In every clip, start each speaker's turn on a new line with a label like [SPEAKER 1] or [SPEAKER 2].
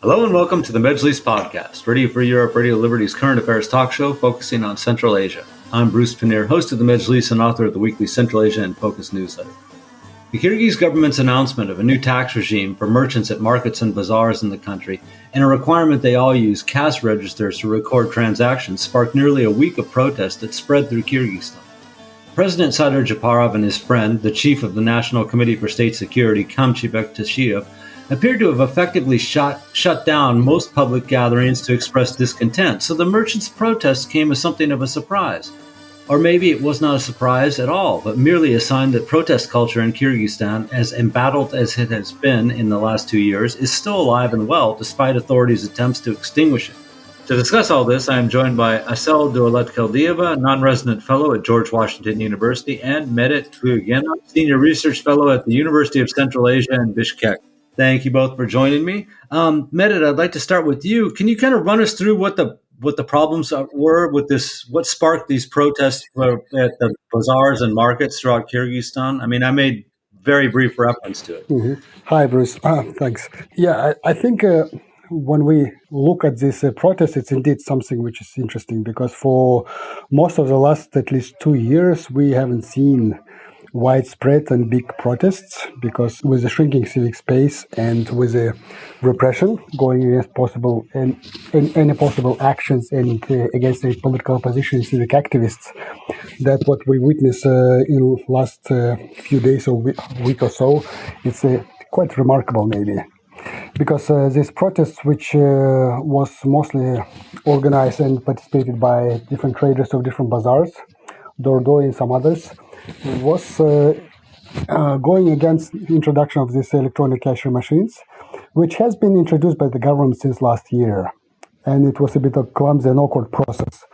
[SPEAKER 1] Hello and welcome to the Medjlis podcast, Radio Free Europe, Radio Liberty's current affairs talk show focusing on Central Asia. I'm Bruce Pannier, host of the Medjlis and author of the weekly Central Asia in Focus newsletter. The Kyrgyz government's announcement of a new tax regime for merchants at markets and bazaars in the country and a requirement they all use cash registers to record transactions sparked nearly a week of protest that spread through Kyrgyzstan. President Sadr Japarov and his friend, the chief of the National Committee for State Security, Kamchibek Tasheyev, appeared to have effectively shut down most public gatherings to express discontent, so the merchants' protests came as something of a surprise. Or maybe it was not a surprise at all, but merely a sign that protest culture in Kyrgyzstan, as embattled as it has been in the last 2 years, is still alive and well, despite authorities' attempts to extinguish it. To discuss all this, I am joined by Asel Doulat-Keldieva, non-resident fellow at George Washington University, and Medit Tuyugena, senior research fellow at the University of Central Asia in Bishkek. Thank you both for joining me. Medit, I'd like to start with you. Can you kind of run us through what the problems were with this, what sparked these protests at the bazaars and markets throughout Kyrgyzstan? I mean, I made very brief reference to it.
[SPEAKER 2] Mm-hmm. Hi, Bruce. Thanks. Yeah, I think when we look at this protest, it's indeed something which is interesting because for most of the last at least 2 years, we haven't seen widespread and big protests because with the shrinking civic space and with the repression going against possible and any possible actions and against the political opposition and civic activists, that what we witness in last few days or week or so, it's quite remarkable maybe. Because this protest, which was mostly organized and participated by different traders of different bazaars, Dordoy and some others, was going against the introduction of these electronic cashier machines, which has been introduced by the government since last year. And it was a bit of a clumsy and awkward process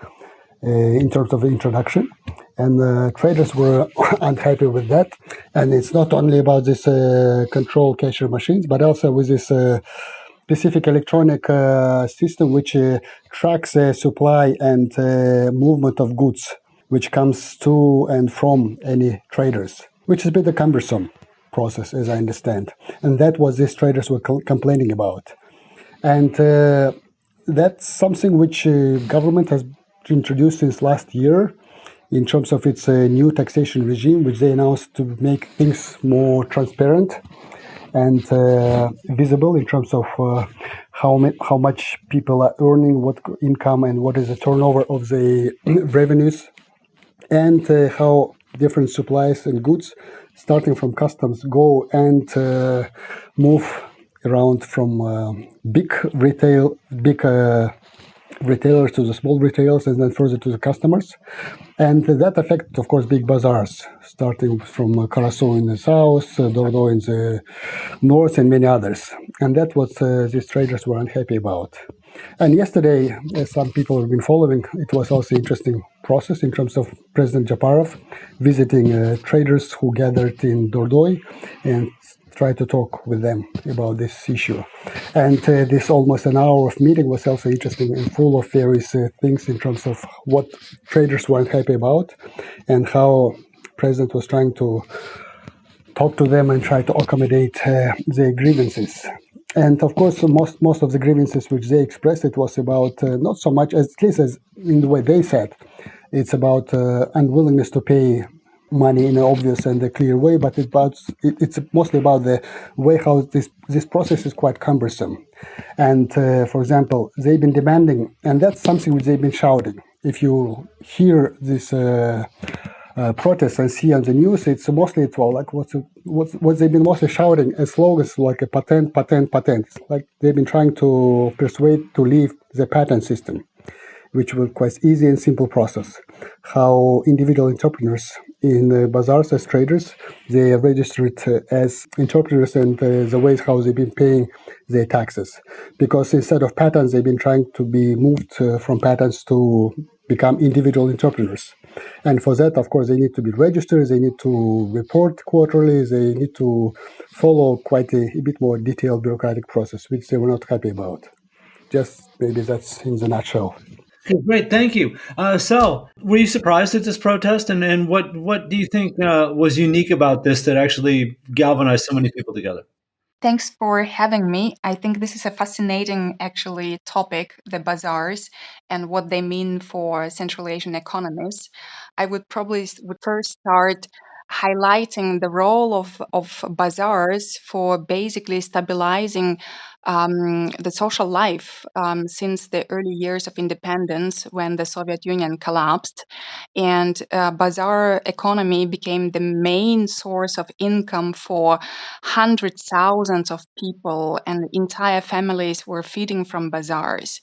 [SPEAKER 2] in terms of the introduction. And traders were unhappy with that. And it's not only about this control cashier machines, but also with this specific electronic system which tracks supply and movement of goods, which comes to and from any traders, which is a bit of a cumbersome process, as I understand. And that was these traders were complaining about. And that's something which government has introduced since last year in terms of its new taxation regime, which they announced to make things more transparent and visible in terms of how much people are earning, what income, and what is the turnover of the revenues, and how different supplies and goods, starting from customs, go and move around from big retailers to the small retailers and then further to the customers. And that affected, of course, big bazaars, starting from Karasou in the south, Dordo in the north, and many others. And that's what these traders were unhappy about. And yesterday, as some people have been following, it was also an interesting process in terms of President Japarov visiting traders who gathered in Dordoy and tried to talk with them about this issue. And this almost an hour of meeting was also interesting and full of various things in terms of what traders weren't happy about and how President was trying to talk to them and try to accommodate their grievances. And of course, most of the grievances which they expressed, it was about not so much, at least as in the way they said, it's about unwillingness to pay money in an obvious and a clear way, but it's mostly about the way how this process is quite cumbersome. And for example, they've been demanding, and that's something which they've been shouting. If you hear this protests and see on the news, it's mostly like what they've been mostly shouting as slogans like a patent. It's like they've been trying to persuade to leave the patent system, which was quite easy and simple process. How individual entrepreneurs in bazaars as traders, they are registered as interpreters and the ways how they've been paying their taxes. Because instead of patents, they've been trying to be moved from patents to become individual entrepreneurs. And for that, of course, they need to be registered, they need to report quarterly, they need to follow quite a bit more detailed bureaucratic process, which they were not happy about. Just maybe that's in the nutshell.
[SPEAKER 1] Okay, great, thank you. So, were you surprised at this protest, and what do you think was unique about this that actually galvanized so many people together?
[SPEAKER 3] Thanks for having me. I think this is a fascinating, actually, topic, the bazaars and what they mean for Central Asian economies. I would probably would first start highlighting the role of bazaars for basically stabilizing the social life since the early years of independence when the Soviet Union collapsed. And bazaar economy became the main source of income for hundreds, thousands of people, and entire families were feeding from bazaars.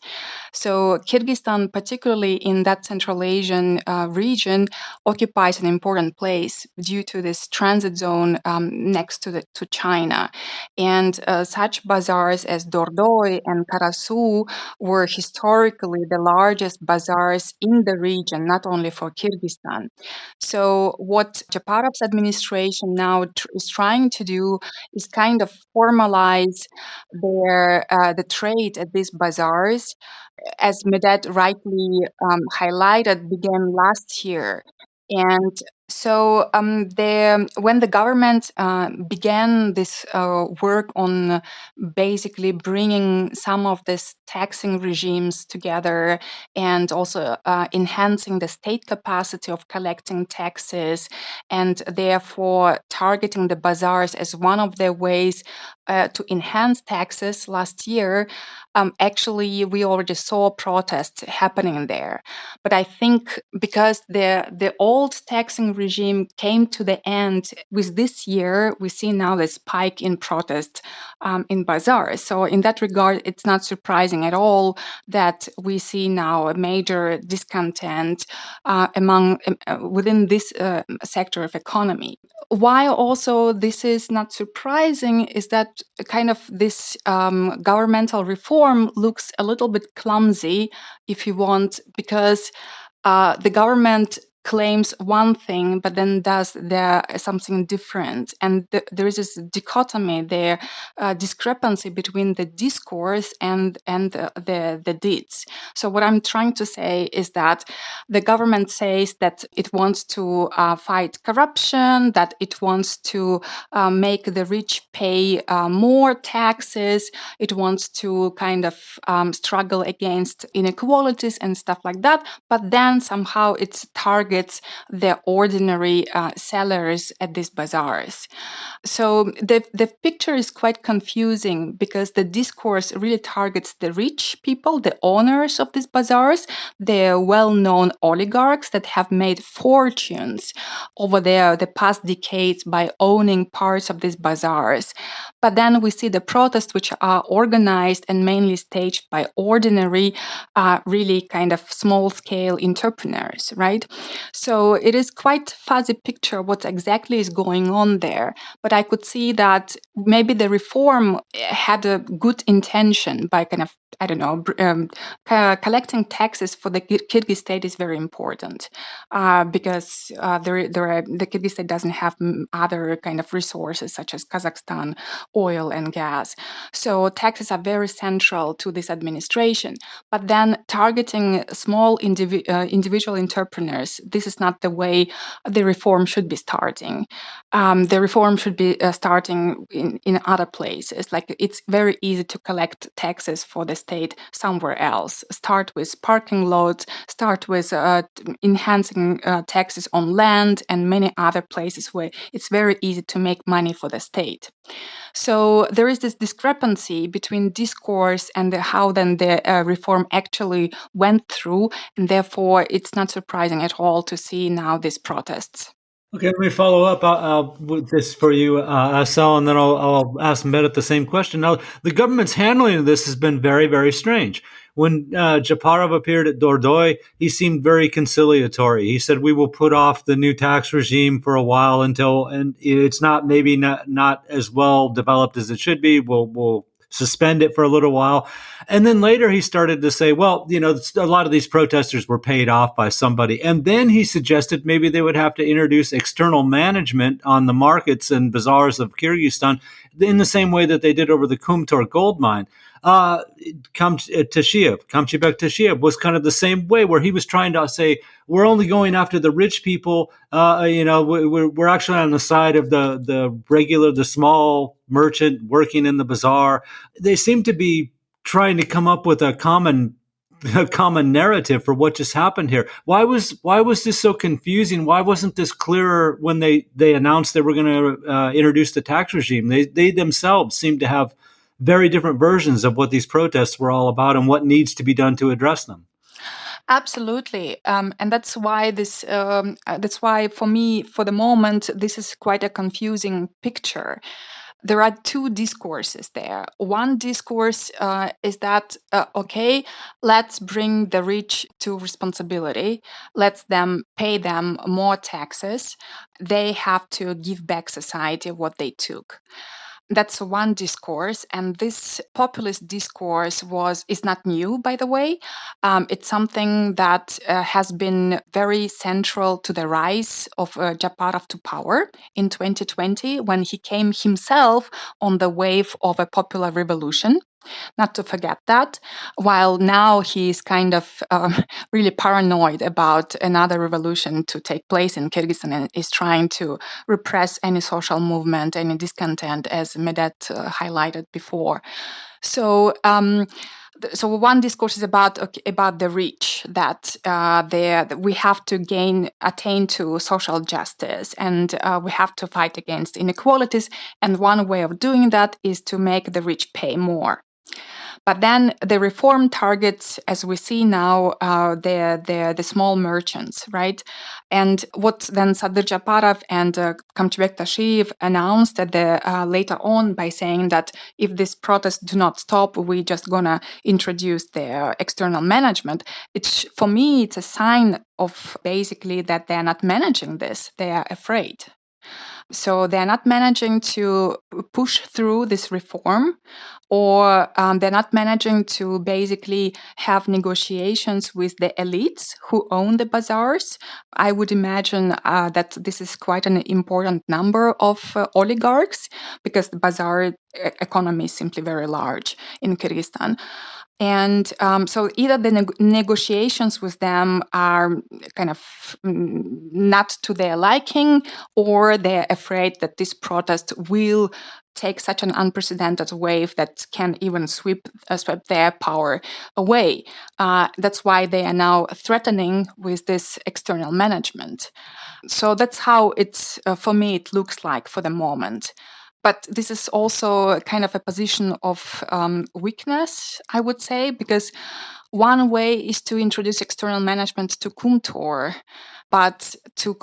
[SPEAKER 3] So Kyrgyzstan, particularly in that Central Asian region, occupies an important place due to this transit zone next to China. And such bazaars as Dordoy and Karasu were historically the largest bazaars in the region, not only for Kyrgyzstan. So what Japarov's administration now is trying to do is kind of formalize the trade at these bazaars, as Medad rightly highlighted, began last year. And so, when the government began this work on basically bringing some of these taxing regimes together and also enhancing the state capacity of collecting taxes, and therefore targeting the bazaars as one of their ways to enhance taxes last year, actually, we already saw protests happening there. But I think because the old taxing regime came to the end with this year, we see now the spike in protest in bazaars. So in that regard, it's not surprising at all that we see now a major discontent among within this sector of economy. Why also this is not surprising is that kind of this governmental reform looks a little bit clumsy, if you want, because the government claims one thing but then does something different, and there is this dichotomy there, discrepancy between the discourse and the deeds. So what I'm trying to say is that the government says that it wants to fight corruption, that it wants to make the rich pay more taxes, it wants to kind of struggle against inequalities and stuff like that, but then somehow it targets the ordinary sellers at these bazaars. So the picture is quite confusing because the discourse really targets the rich people, the owners of these bazaars, the well-known oligarchs that have made fortunes over there the past decades by owning parts of these bazaars. But then we see the protests, which are organized and mainly staged by ordinary, really kind of small-scale entrepreneurs, right? So it is quite fuzzy picture what exactly is going on there. But I could see that maybe the reform had a good intention by kind of, I don't know, collecting taxes for the Kyrgyz state is very important because the Kyrgyz state doesn't have other kind of resources such as Kazakhstan, oil and gas. So taxes are very central to this administration. But then targeting small individual entrepreneurs, this is not the way the reform should be starting. The reform should be starting in other places. Like it's very easy to collect taxes for the state somewhere else. Start with parking lots, start with enhancing taxes on land and many other places where it's very easy to make money for the state. So there is this discrepancy between discourse and how then the reform actually went through, and therefore it's not surprising at all to see now these protests.
[SPEAKER 1] Okay, let me follow up with this for you, Sal, and then I'll ask Mehmet the same question. Now, the government's handling of this has been very, very strange. When Japarov appeared at Dordoy, he seemed very conciliatory. He said, "We will put off the new tax regime for a while until, and it's not as well developed as it should be. We'll suspend it for a little while." And then later he started to say, well, a lot of these protesters were paid off by somebody. And then he suggested maybe they would have to introduce external management on the markets and bazaars of Kyrgyzstan in the same way that they did over the Kumtor gold mine. Kamchibek Tashev was kind of the same way, where he was trying to say, we're only going after the rich people. We're actually on the side of the small merchant working in the bazaar. They seem to be trying to come up with a common narrative for what just happened here. Why was this so confusing? Why wasn't this clearer when they announced they were going to introduce the tax regime? They themselves seem to have very different versions of what these protests were all about and what needs to be done to address them.
[SPEAKER 3] Absolutely, and that's why that's why for me, for the moment, this is quite a confusing picture. There are two discourses there. One discourse is that, okay, let's bring the rich to responsibility. Let's pay them more taxes. They have to give back society what they took. That's one discourse, and this populist discourse is not new, by the way. It's something that has been very central to the rise of Japarov to power in 2020, when he came himself on the wave of a popular revolution. Not to forget that, while now he's kind of really paranoid about another revolution to take place in Kyrgyzstan and is trying to repress any social movement, any discontent, as Medet highlighted before. So one discourse is about the rich, that we have to attain to social justice, and we have to fight against inequalities. And one way of doing that is to make the rich pay more. But then the reform targets, as we see now, the small merchants, right? And what then Sadir Japarov and Kamchibek Tashev announced later on by saying that if these protests do not stop, we're just gonna introduce the external management. For me, it's a sign of basically that they're not managing this. They are afraid. So they're not managing to push through this reform, or they're not managing to basically have negotiations with the elites who own the bazaars. I would imagine that this is quite an important number of oligarchs, because the bazaar economy is simply very large in Kyrgyzstan. And so either the negotiations with them are kind of not to their liking, or they're afraid that this protest will take such an unprecedented wave that can even sweep their power away. That's why they are now threatening with this external management. So that's how for me, it looks like for the moment. But this is also kind of a position of weakness, I would say, because one way is to introduce external management to Kumtor, but to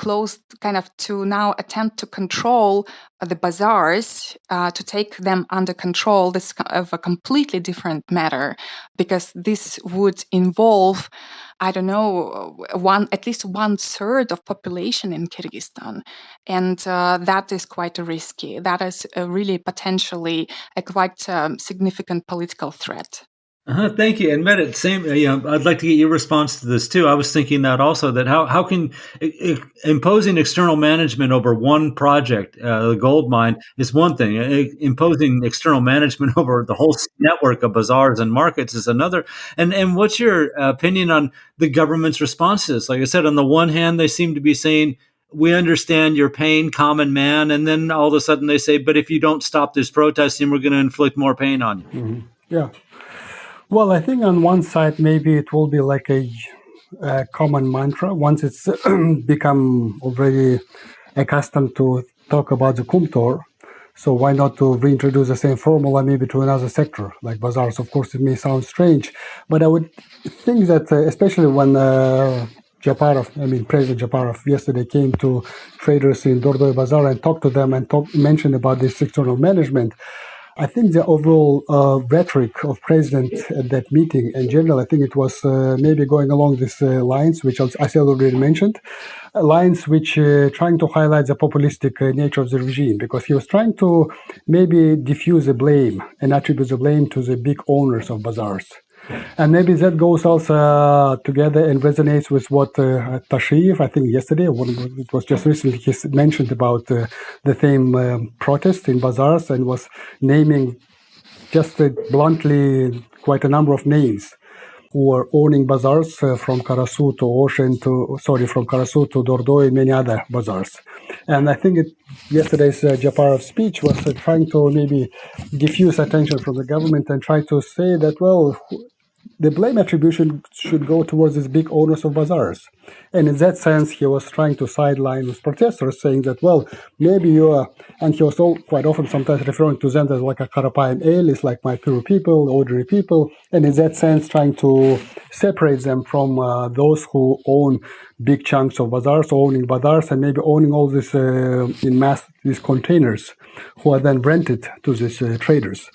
[SPEAKER 3] now attempt to control the bazaars, to take them under control, this is of a completely different matter, because this would involve, I don't know, at least 1/3 of population in Kyrgyzstan. And that is quite risky. That is really potentially a quite significant political threat.
[SPEAKER 1] Thank you. And Medet, same. I'd like to get your response to this too. I was thinking that also, that how can imposing external management over one project, the gold mine, is one thing. Imposing external management over the whole network of bazaars and markets is another. And what's your opinion on the government's responses? Like I said, on the one hand, they seem to be saying, we understand your pain, common man, and then all of a sudden they say, but if you don't stop this protesting, we're going to inflict more pain on you.
[SPEAKER 2] Mm-hmm. Yeah. Well, I think on one side, maybe it will be like a common mantra once it's become already accustomed to talk about the Kumtor. So why not to reintroduce the same formula maybe to another sector like bazaars? Of course, it may sound strange, but I would think that especially when President Japarov yesterday came to traders in Dordoy Bazaar and talked to them and mentioned about this external management. I think the overall rhetoric of President at that meeting in general, I think it was maybe going along these lines, which I already mentioned, lines which trying to highlight the populistic nature of the regime, because he was trying to maybe diffuse the blame and attribute the blame to the big owners of bazaars. And maybe that goes also together and resonates with what Tashev, I think yesterday, it was just recently, he mentioned about the same protest in bazaars and was naming just bluntly quite a number of names who are owning bazaars from Karasu to from Karasu to Dordoy, many other bazaars. And I think yesterday's Japarov's speech was trying to maybe diffuse attention from the government and try to say that, well, the blame attribution should go towards these big owners of bazaars. And in that sense, he was trying to sideline with protesters, saying that, well, maybe you are, and he was quite often sometimes referring to them as like a Karapayan Elis, like my Peru people, ordinary people, and in that sense, trying to separate them from those who own big chunks of bazaars, owning bazaars, and maybe owning all this in mass, these containers, who are then rented to these traders.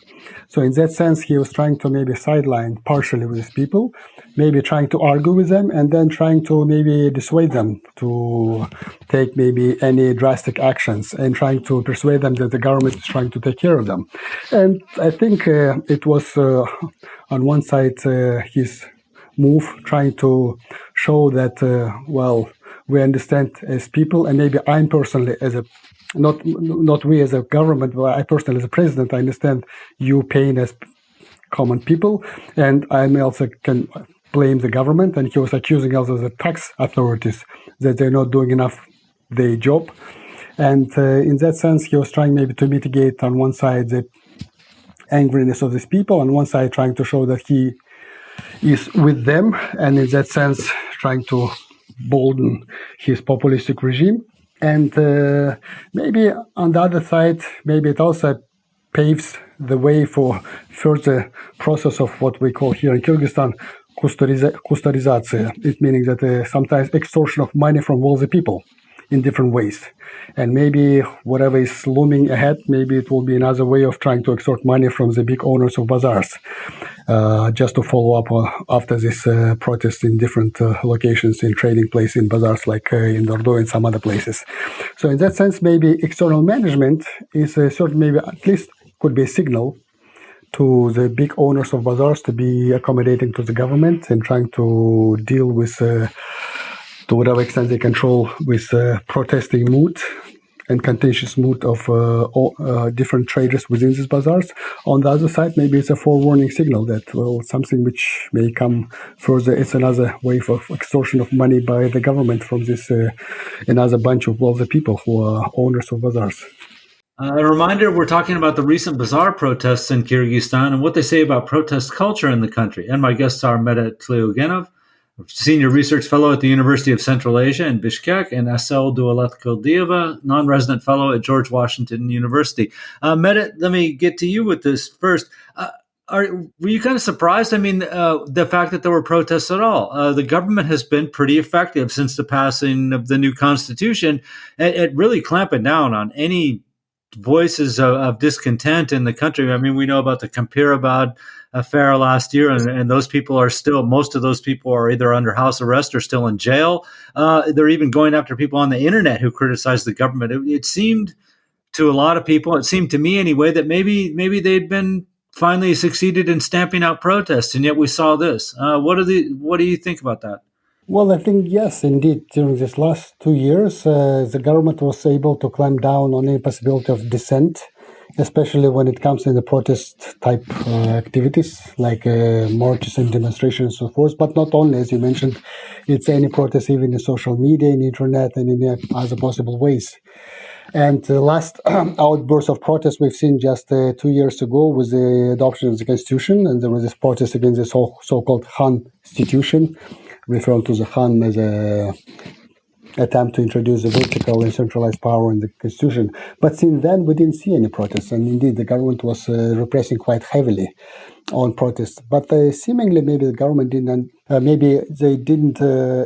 [SPEAKER 2] So in that sense, he was trying to maybe sideline partially with these people, maybe trying to argue with them, and then trying to maybe dissuade them to take maybe any drastic actions, and trying to persuade them that the government is trying to take care of them. And I think it was on one side his move trying to show that, well, we understand as people, and maybe I'm personally as a not we as a government, but I personally as a president, I understand you pain as common people, and I also can blame the government. And he was accusing also the tax authorities that they're not doing enough their job. And in that sense, he was trying maybe to mitigate on one side the angriness of these people, on one side trying to show that he is with them, and in that sense trying to bolden his populistic regime. And maybe on the other side, maybe it also paves the way for further process of what we call here in Kyrgyzstan kustarizatsiya. It meaning that sometimes extortion of money from wealthy people in different ways. And maybe whatever is looming ahead, maybe it will be another way of trying to extort money from the big owners of bazaars. Just to follow up after this protest in different locations in trading places in bazaars like in Dordoy and some other places. So in that sense, maybe external management is a certain, maybe at least could be a signal to the big owners of bazaars to be accommodating to the government and trying to deal with, to whatever extent they control, with protesting mood and contentious mood of different traders within these bazaars. On the other side, maybe it's a forewarning signal that, well, something which may come further, it's another wave of extortion of money by the government from this another bunch of wealthy people who are owners of bazaars.
[SPEAKER 1] A reminder, we're talking about the recent bazaar protests in Kyrgyzstan and what they say about protest culture in the country. And my guests are Medit Tleugenov, Senior Research Fellow at the University of Central Asia in Bishkek, and Asel Dualetko-Dieva, Non-Resident Fellow at George Washington University. Medit, let me get to you with this first. Were you kind of surprised? I mean, the fact that there were protests at all. The government has been pretty effective since the passing of the new constitution at really clamping down on any voices of discontent in the country. I mean, we know about the Kampirabad affair last year, and those people are still, most of those people are either under house arrest or still in jail. They're even going after people on the internet who criticize the government. It seemed to a lot of people, it seemed to me anyway, that maybe they'd been finally succeeded in stamping out protests, and yet we saw this. What do you think about that?
[SPEAKER 2] Well, I think, yes, indeed. During these last 2 years, the government was able to clamp down on any possibility of dissent, especially when it comes to the protest-type activities, like marches and demonstrations and so forth. But not only, as you mentioned, it's any protest, even in social media, in internet, and in other possible ways. And the last outburst of protest we've seen just 2 years ago was the adoption of the constitution, and there was this protest against the so-called Khan institution, referring to the Khan as a attempt to introduce a vertical and centralized power in the constitution. But since then, we didn't see any protests, and indeed the government was repressing quite heavily on protests. But seemingly, maybe the government didn't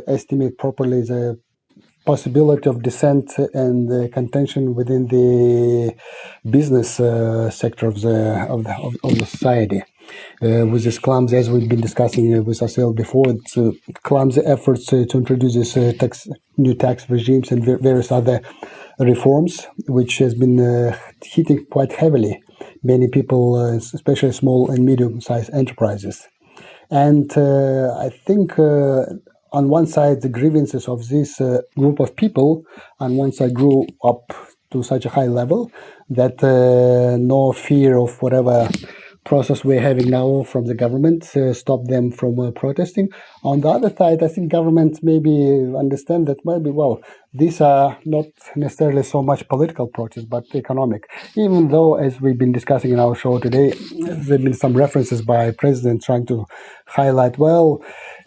[SPEAKER 2] estimate properly the possibility of dissent and contention within the business sector of the society. With this clumsy, as we've been discussing with Asel before, it's clumsy efforts to introduce this new tax regimes and various other reforms, which has been hitting quite heavily many people, especially small and medium-sized enterprises. And I think on one side, the grievances of this group of people on one side grew up to such a high level that no fear of whatever process we're having now from the government stop them from protesting. On the other side, I think governments maybe understand that maybe, well, these are not necessarily so much political protests, but economic. Even though, as we've been discussing in our show today, there have been some references by President trying to highlight, well,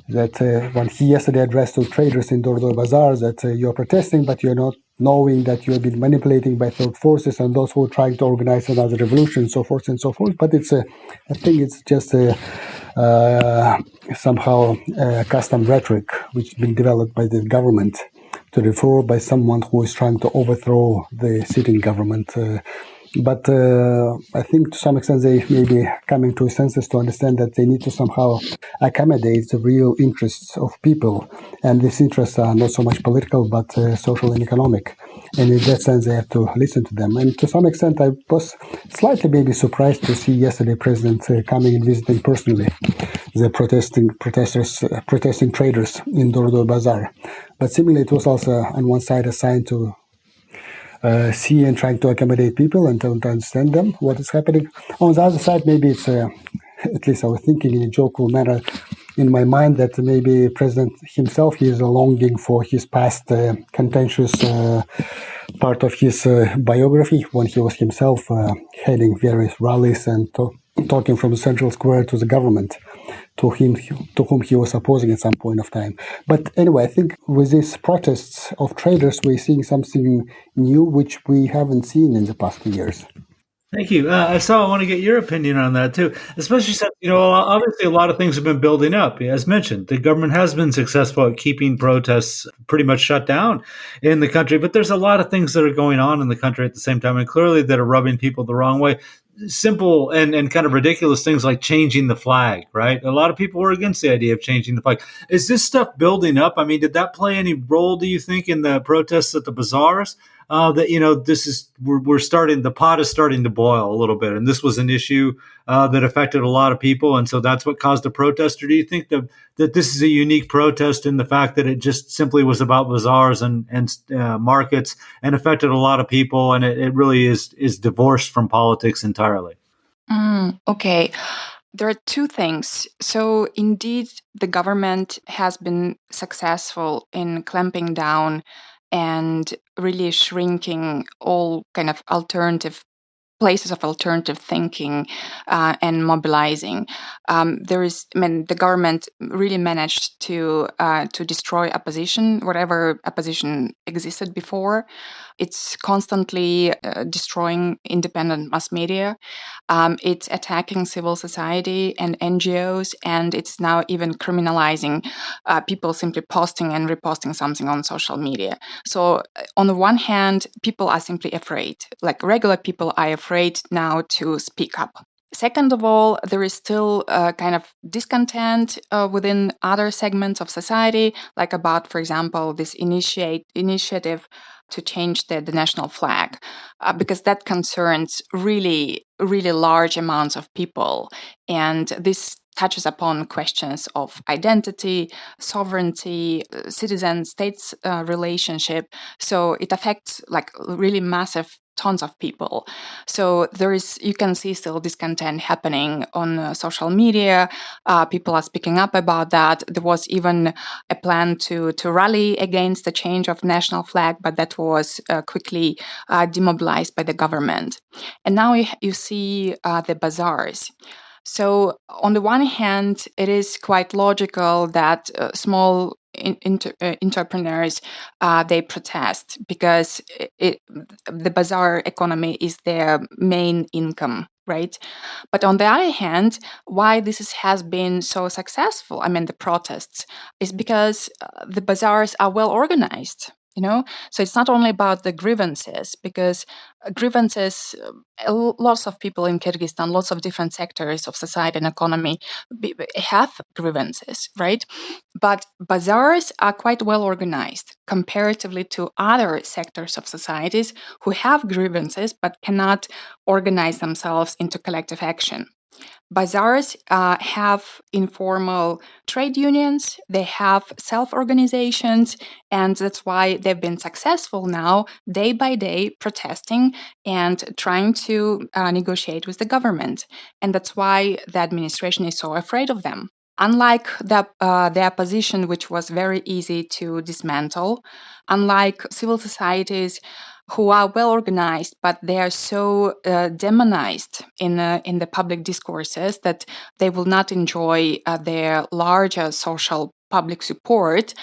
[SPEAKER 2] that when he yesterday addressed to traders in Dordo Bazaar that you're protesting, but you're not knowing that you have been manipulating by third forces and those who are trying to organize another revolution, so forth and so forth. But it's I think it's just somehow custom rhetoric which has been developed by the government to refer by someone who is trying to overthrow the sitting government. But I think to some extent they may be coming to a senses to understand that they need to somehow accommodate the real interests of people. And these interests are not so much political, but social and economic. And in that sense, they have to listen to them. And to some extent, I was slightly maybe surprised to see yesterday President coming and visiting personally the protesting traders in Dordo Bazaar. But similarly, it was also on one side a sign to see and trying to accommodate people and to understand them, what is happening. On the other side, maybe it's, at least I was thinking in a jovial manner in my mind that maybe President himself, he is longing for his past contentious part of his biography when he was himself heading various rallies and talking from the central square to the government, to whom he was opposing at some point of time. But anyway, I think with these protests of traders, we're seeing something new which we haven't seen in the past years.
[SPEAKER 1] Thank you. So I want to get your opinion on that too, especially since, obviously a lot of things have been building up. As mentioned, the government has been successful at keeping protests pretty much shut down in the country, but there's a lot of things that are going on in the country at the same time, and clearly that are rubbing people the wrong way. Simple and kind of ridiculous things like changing the flag, right? A lot of people were against the idea of changing the flag. Is this stuff building up? I mean, did that play any role, do you think, in the protests at the bazaars? That this is we're starting, the pot is starting to boil a little bit, and this was an issue that affected a lot of people, and so that's what caused a protest. Or do you think that this is a unique protest in the fact that it just simply was about bazaars and markets and affected a lot of people, and it really is divorced from politics entirely?
[SPEAKER 3] Okay. There are two things. So indeed, the government has been successful in clamping down and really shrinking all kind of alternative places of alternative thinking and mobilizing. The government really managed to destroy opposition, whatever opposition existed before. It's constantly destroying independent mass media. It's attacking civil society and NGOs, and it's now even criminalizing people simply posting and reposting something on social media. So on the one hand, people are simply afraid, like regular people are afraid now to speak up. Second of all, there is still kind of discontent within other segments of society, like about, for example, this initiative to change the national flag, because that concerns really, really large amounts of people. And this touches upon questions of identity, sovereignty, citizen-states relationship. So it affects like really massive tons of people. So you can see still discontent happening on social media. People are speaking up about that. There was even a plan to rally against the change of national flag, but that was quickly demobilized by the government. And now you see the bazaars. So on the one hand, it is quite logical that small entrepreneurs they protest because the bazaar economy is their main income, right? But on the other hand, why this has been so successful, the protests, is because the bazaars are well organized. So it's not only about the grievances, because grievances, lots of people in Kyrgyzstan, lots of different sectors of society and economy have grievances, right? But bazaars are quite well organized comparatively to other sectors of societies who have grievances but cannot organize themselves into collective action. Bazaars have informal trade unions, they have self-organizations, and that's why they've been successful now, day by day, protesting and trying to negotiate with the government. And that's why the administration is so afraid of them. Unlike the opposition, which was very easy to dismantle, unlike civil societies who are well organized, but they are so demonized in the public discourses that they will not enjoy their larger social public support.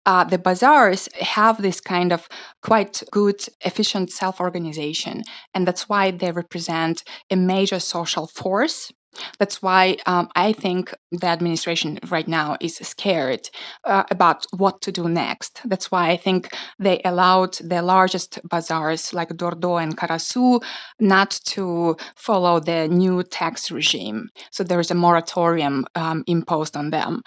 [SPEAKER 3] The bazaars have this kind of quite good, efficient self organization, and that's why they represent a major social force. That's why I think the administration right now is scared about what to do next. That's why I think they allowed the largest bazaars like Dordo and Karasu not to follow the new tax regime. So there is a moratorium imposed on them.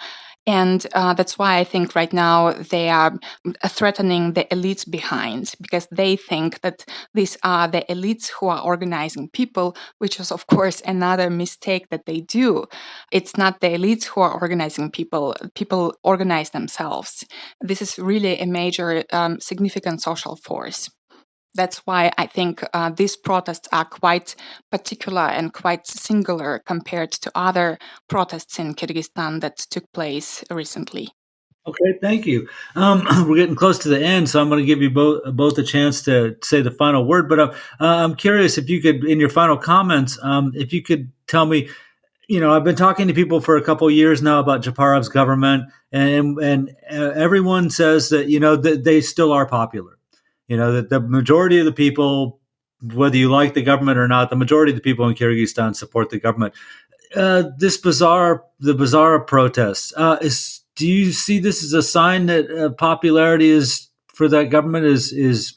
[SPEAKER 3] And that's why I think right now they are threatening the elites behind, because they think that these are the elites who are organizing people, which is, of course, another mistake that they do. It's not the elites who are organizing people, people organize themselves. This is really a major, significant social force. That's why I think these protests are quite particular and quite singular compared to other protests in Kyrgyzstan that took place recently.
[SPEAKER 1] Okay, thank you. We're getting close to the end, so I'm going to give you both a chance to say the final word. But I'm curious if you could, in your final comments, if you could tell me, I've been talking to people for a couple of years now about Japarov's government, and everyone says that that they still are popular. That the majority of the people, whether you like the government or not, the majority of the people in Kyrgyzstan support the government. The bizarre protests. Do you see this as a sign that popularity is for that government is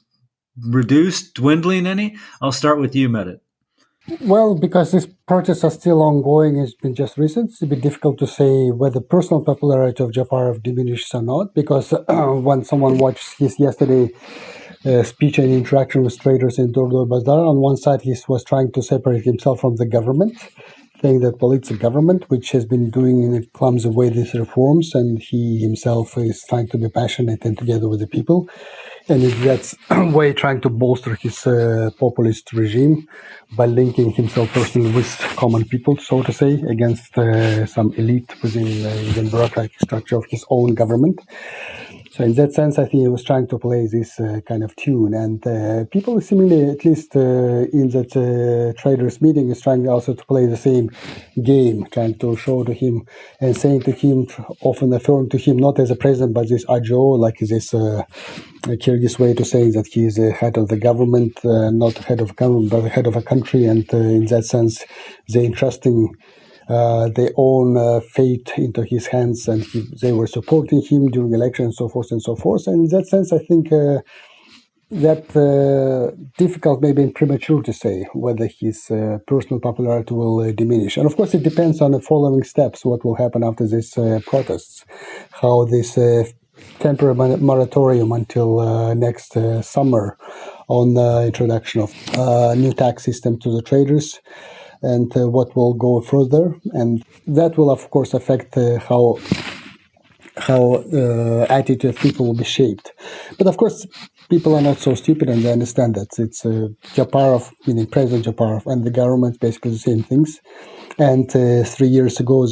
[SPEAKER 1] reduced, dwindling any? I'll start with you, Medit.
[SPEAKER 2] Well, because these protests are still ongoing, it's been just recent. It's a bit difficult to say whether personal popularity of Japarov diminishes or not, because when someone watched his yesterday speech and interaction with traders in Dordo Bazaar, on one side he was trying to separate himself from the government, saying that, well, it's a government which has been doing in a clumsy way these reforms, and he himself is trying to be passionate and together with the people. And in that way, trying to bolster his populist regime by linking himself personally with common people, so to say, against some elite within the bureaucratic structure of his own government. So in that sense, I think he was trying to play this kind of tune. And people seemingly, at least in that traders meeting, is trying also to play the same game, trying to show to him and saying to him, often affirm to him, not as a president, but this Ajo, like this Kyrgyz way to say that he is the head of the government, not the head of government, but the head of a country. And in that sense, they're entrusting their own fate into his hands, and they were supporting him during elections and so forth and so forth. And in that sense, I think that difficult, maybe premature to say whether his personal popularity will diminish. And of course, it depends on the following steps, what will happen after these protests, how this temporary moratorium until next summer on the introduction of new tax system to the traders, and what will go further, and that will of course affect how attitude of people will be shaped. But of course, people are not so stupid, and they understand that it's Japarov, meaning President Japarov, and the government basically the same things. And 3 years ago,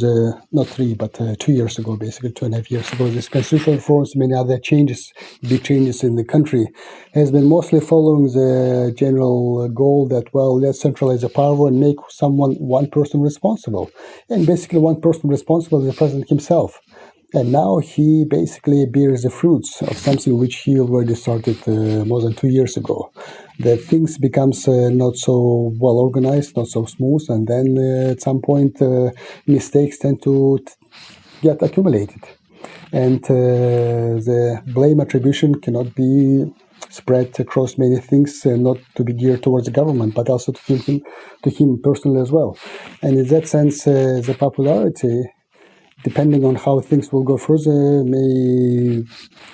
[SPEAKER 2] not 3, but 2 years ago, basically 2.5 years ago, this constitutional reforms, many other changes, big changes in the country, has been mostly following the general goal that, well, let's centralize the power and make one person responsible. And basically one person responsible is the president himself. And now he basically bears the fruits of something which he already started more than 2 years ago. That things becomes not so well organized, not so smooth, and then at some point mistakes tend to get accumulated. And the blame attribution cannot be spread across many things, not to be geared towards the government, but also to him personally as well. And in that sense, the popularity, depending on how things will go further, may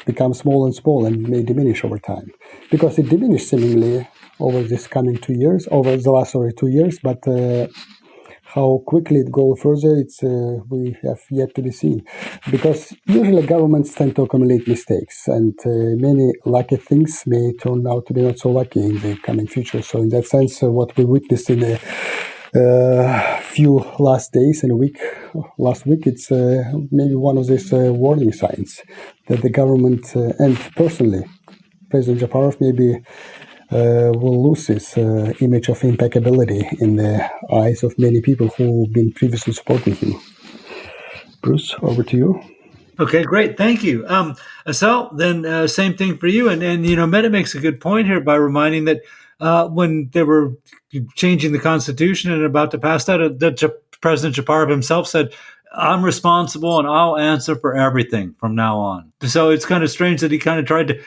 [SPEAKER 2] become small and small and may diminish over time. Because it diminished seemingly over this coming 2 years, over the last 2 years, but how quickly it goes further, we have yet to be seen. Because usually governments tend to accumulate mistakes, and many lucky things may turn out to be not so lucky in the coming future. So in that sense, what we witnessed in the few last days and last week, it's maybe one of these warning signs that the government and personally, President Japarov maybe will lose his image of impeccability in the eyes of many people who've been previously supporting him. Bruce, over to you.
[SPEAKER 1] Okay, great. Thank you. So then same thing for you. And Meta makes a good point here by reminding that when they were changing the Constitution and about to pass that, President Japarov himself said, I'm responsible and I'll answer for everything from now on. So it's kind of strange that he kind of tried to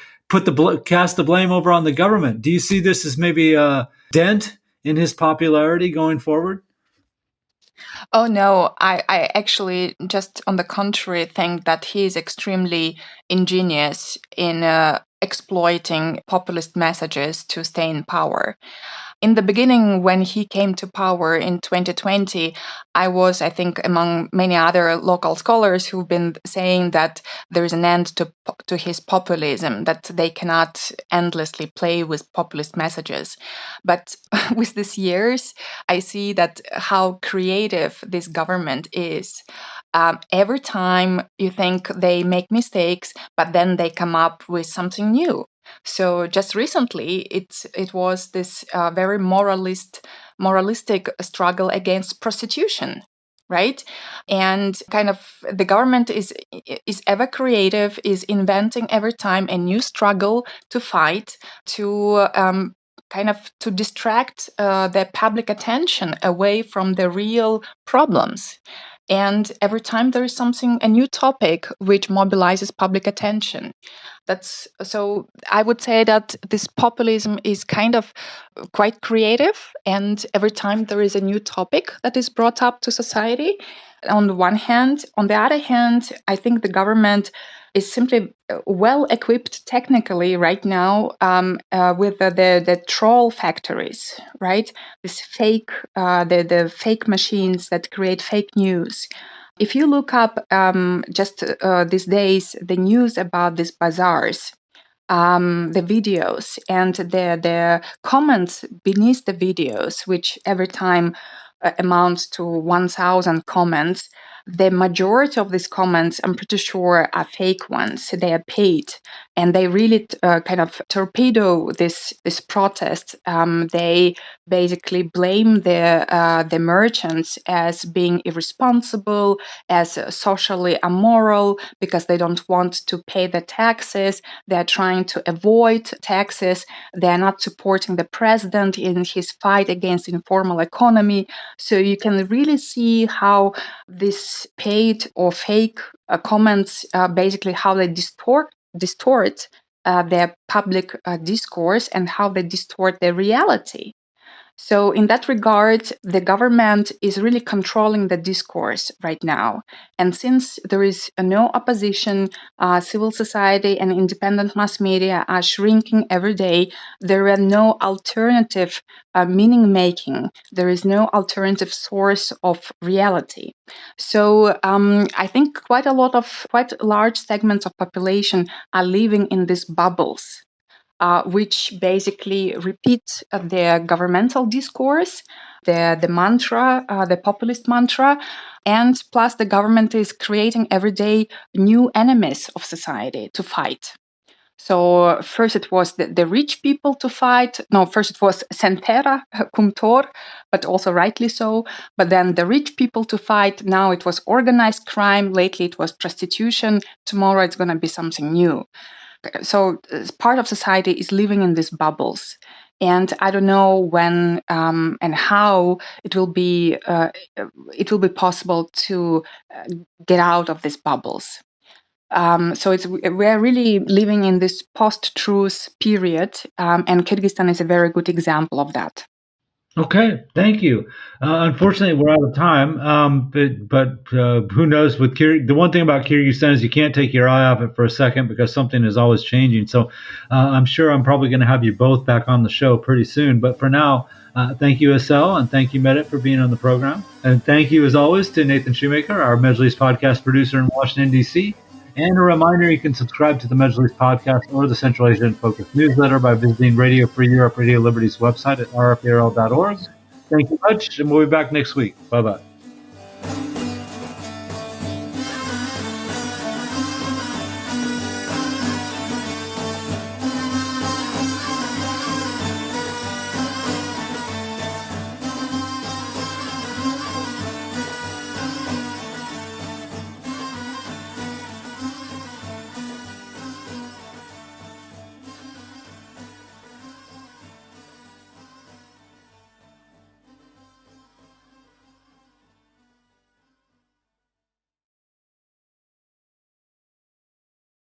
[SPEAKER 1] cast the blame over on the government. Do you see this as maybe a dent in his popularity going forward?
[SPEAKER 3] Oh no, I actually just on the contrary think that he is extremely ingenious in exploiting populist messages to stay in power. In the beginning, when he came to power in 2020, I think, among many other local scholars who've been saying that there is an end to his populism, that they cannot endlessly play with populist messages. But with these years, I see that how creative this government is. Every time you think they make mistakes, but then they come up with something new. So just recently, it was this very moralistic struggle against prostitution, right? And kind of the government is ever creative, is inventing every time a new struggle to fight to. Kind of to distract the public attention away from the real problems. And every time there is a new topic which mobilizes public attention. So I would say that this populism is kind of quite creative, and every time there is a new topic that is brought up to society, on the one hand. On the other hand, I think the government is simply well equipped technically right now with the troll factories, right? This the fake machines that create fake news. If you look up just these days the news about these bazaars, the videos and the comments beneath the videos, which every time amounts to 1,000 comments, the majority of these comments, I'm pretty sure, are fake ones. They are paid, and they really kind of torpedo this protest. They basically blame the merchants as being irresponsible, as socially immoral, because they don't want to pay the taxes. They're trying to avoid taxes. They're not supporting the president in his fight against informal economy. So you can really see how this paid or fake comments, basically how they distort their public discourse and how they distort their reality. So, in that regard, the government is really controlling the discourse right now. And since there is no opposition, civil society and independent mass media are shrinking every day, there are no alternative meaning making. There is no alternative source of reality. So, I think quite large segments of population are living in these bubbles which basically repeat the governmental discourse, the mantra, the populist mantra, and plus the government is creating every day new enemies of society to fight. So first it was the rich people to fight. No, first it was Centera, Cumtor, but also rightly so. But then the rich people to fight. Now it was organized crime. Lately it was prostitution. Tomorrow it's going to be something new. So part of society is living in these bubbles, and I don't know when and how it will be possible to get out of these bubbles. So we're really living in this post-truth period, and Kyrgyzstan is a very good example of that.
[SPEAKER 1] Okay, thank you. Unfortunately, we're out of time. But who knows? With the one thing about Kyrgyzstan is you can't take your eye off it for a second because something is always changing. So I'm sure I'm probably going to have you both back on the show pretty soon. But for now, thank you, Estelle, and thank you, Medit, for being on the program. And thank you, as always, to Nathan Shoemaker, our Medjlis podcast producer in Washington, D.C. And a reminder, you can subscribe to the Medjlis podcast or the Central Asian Focus newsletter by visiting Radio Free Europe, Radio Liberty's website at rfal.org. Thank you much, and we'll be back next week. Bye-bye.